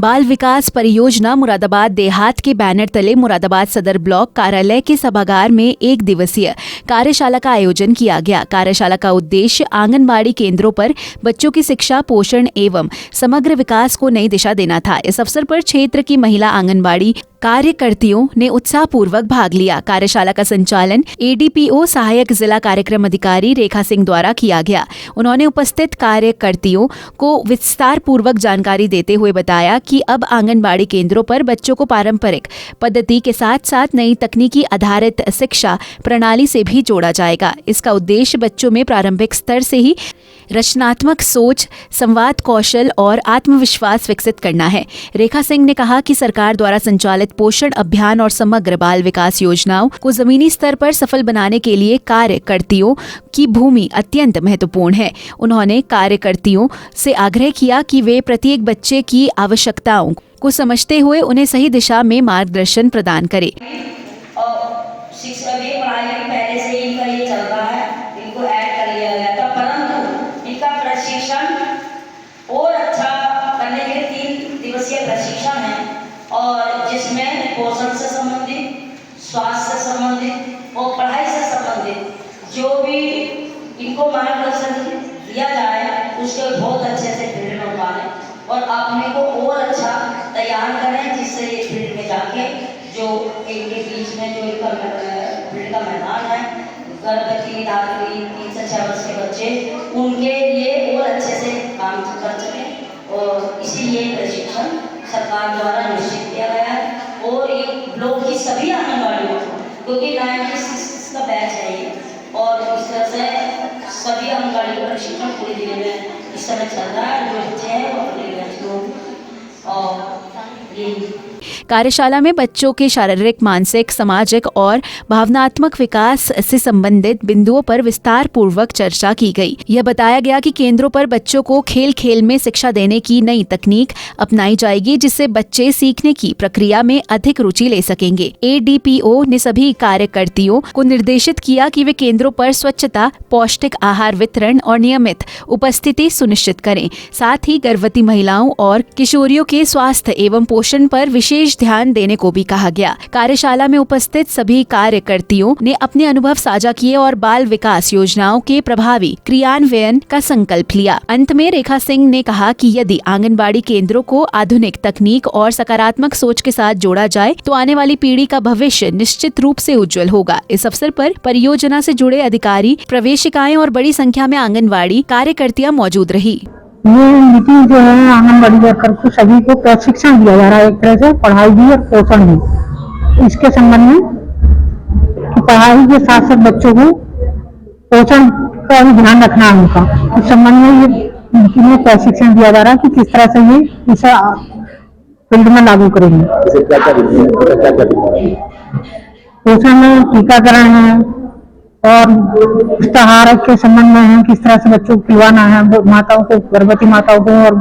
बाल विकास परियोजना मुरादाबाद देहात के बैनर तले मुरादाबाद सदर ब्लॉक कार्यालय के सभागार में 1 दिवसीय कार्यशाला का आयोजन किया गया। कार्यशाला का उद्देश्य आंगनबाड़ी केंद्रों पर बच्चों की शिक्षा, पोषण एवं समग्र विकास को नई दिशा देना था। इस अवसर पर क्षेत्र की महिला आंगनबाड़ी कार्यकर्तियों ने उत्साहपूर्वक भाग लिया। कार्यशाला का संचालन ADPO सहायक जिला कार्यक्रम अधिकारी रेखा सिंह द्वारा किया गया। उन्होंने उपस्थित कार्यकर्तियों को विस्तार पूर्वक जानकारी देते हुए बताया कि अब आंगनबाड़ी केंद्रों पर बच्चों को पारंपरिक पद्धति के साथ साथ नई तकनीकी आधारित शिक्षा प्रणाली से भी जोड़ा जाएगा। इसका उद्देश्य बच्चों में प्रारंभिक स्तर से ही रचनात्मक सोच, संवाद कौशल और आत्मविश्वास विकसित करना है। रेखा सिंह ने कहा कि सरकार द्वारा संचालित पोषण अभियान और समग्र बाल विकास योजनाओं को जमीनी स्तर पर सफल बनाने के लिए कार्यकर्तियों की भूमि अत्यंत महत्वपूर्ण है। उन्होंने कार्यकर्तियों से आग्रह किया कि वे प्रत्येक बच्चे की आवश्यकताओं को समझते हुए उन्हें सही दिशा में मार्गदर्शन प्रदान करें। और अच्छा करने के 3 दिवसीय प्रशिक्षण है और जिसमें पोषण से संबंधित, स्वास्थ्य से संबंधित और पढ़ाई से संबंधित जो भी इनको मार्गदर्शन दिया जाए उसके बहुत अच्छे से फील्ड में उतारें और अपने को और अच्छा तैयार करें, जिससे ये फील्ड में जाके जो इनके बीच में जो इनका फील्ड का मैदान है, गर्भवती, धात्री, 3 से 6 वर्ष के बच्चे, उनके लिए और अच्छे से काम कर सकें और इसीलिए प्रशिक्षण सरकार द्वारा निश्चित किया गया है। और ये ब्लॉक की सभी आंगनबाड़ियों को, क्योंकि 96 का बैच है ये, और इस तरह से सभी आंगनबाड़ी का प्रशिक्षण पूरे जिले में इस समय चल रहा है। जो बच्चे हैं वो अपने बच्चों और ये कार्यशाला में बच्चों के शारीरिक, मानसिक, सामाजिक और भावनात्मक विकास से संबंधित बिंदुओं पर विस्तार पूर्वक चर्चा की गई। यह बताया गया कि केंद्रों पर बच्चों को खेल खेल में शिक्षा देने की नई तकनीक अपनाई जाएगी, जिससे बच्चे सीखने की प्रक्रिया में अधिक रुचि ले सकेंगे। ADPO ने सभी कार्यकर्तियों को निर्देशित किया कि वे केंद्रों पर स्वच्छता, पौष्टिक आहार वितरण और नियमित उपस्थिति सुनिश्चित करें। साथ ही गर्भवती महिलाओं और किशोरियों के स्वास्थ्य एवं पोषण पर विशेष ध्यान देने को भी कहा गया। कार्यशाला में उपस्थित सभी कार्यकर्तियों ने अपने अनुभव साझा किए और बाल विकास योजनाओं के प्रभावी क्रियान्वयन का संकल्प लिया। अंत में रेखा सिंह ने कहा कि यदि आंगनबाड़ी केंद्रों को आधुनिक तकनीक और सकारात्मक सोच के साथ जोड़ा जाए तो आने वाली पीढ़ी का भविष्य निश्चित रूप से उज्जवल होगा। इस अवसर पर परियोजना से जुड़े अधिकारी, प्रवेशिकाएं और बड़ी संख्या में आंगनबाड़ी कार्यकर्तियां मौजूद रही। ये मीटिंग जो है आंगनबाड़ी वर्कर को सभी को प्रशिक्षण दिया जा रहा है, एक तरह से पढ़ाई भी और पोषण भी। इसके संबंध में कि पढ़ाई के साथ साथ बच्चों को पोषण का भी ध्यान रखना है उनका। इस संबंध में ये मीटिंग में प्रशिक्षण दिया जा रहा है कि किस तरह से ये इसे फील्ड में लागू करेंगे। पोषण में टीकाकरण है और पुष्टाहार के संबंध में है, किस तरह से बच्चों को खिलवाना है, माताओं को, गर्भवती माताओं को, और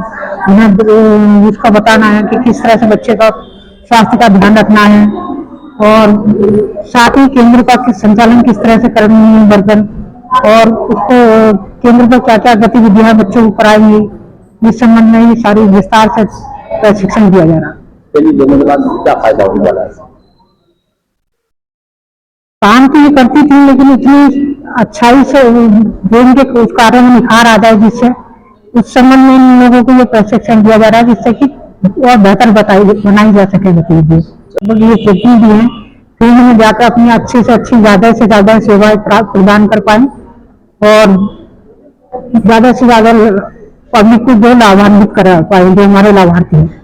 उन्हें उसका बताना है कि किस तरह से बच्चे का स्वास्थ्य का ध्यान रखना है, और साथ ही केंद्र का संचालन किस तरह से करनी है वर्कर, और उसको केंद्र पर क्या क्या गतिविधियां बच्चों को कराएंगी, इस संबंध में ये सारी विस्तार से प्रशिक्षण दिया जा रहा है। क्या फायदा होने वाला है? काम तो ये करती थी, लेकिन इतनी अच्छाई से उनके उस कार्य में निखार आ जाए, जिससे उस संबंध में इन लोगों को ये प्रशिक्षण दिया जा रहा है, जिससे कि और बेहतर बनाई जा सके गतिविधि। ये ट्रेनिंग भी है, फील्ड में जाकर अपनी अच्छी से अच्छी, ज्यादा से ज्यादा सेवाएं प्रदान कर पाए और ज्यादा से ज्यादा पब्लिक को जो लाभान्वित करा पाए, जो हमारे लाभार्थी हैं।